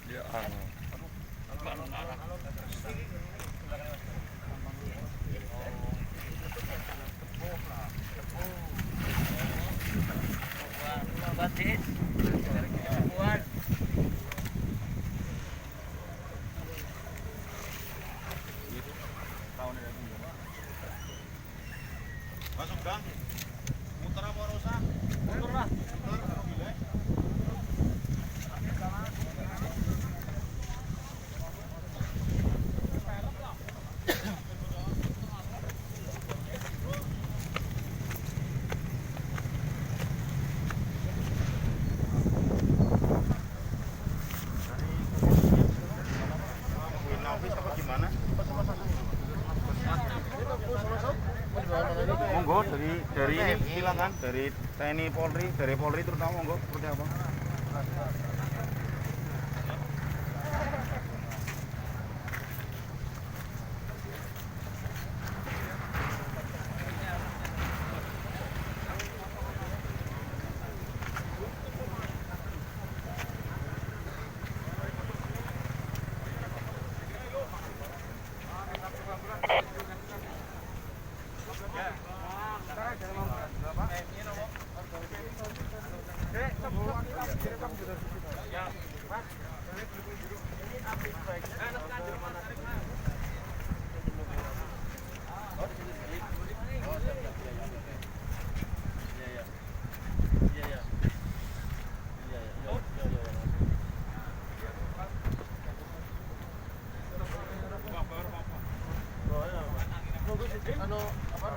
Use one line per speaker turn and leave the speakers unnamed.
Ya,
batik ketemuan
Masuk gang. Muter apa Rosa?
mundur lah.
Gimana?
Monggo dari ini silakan dari TNI Polri, dari Polri terutama monggo seperti apa?
Anu apa?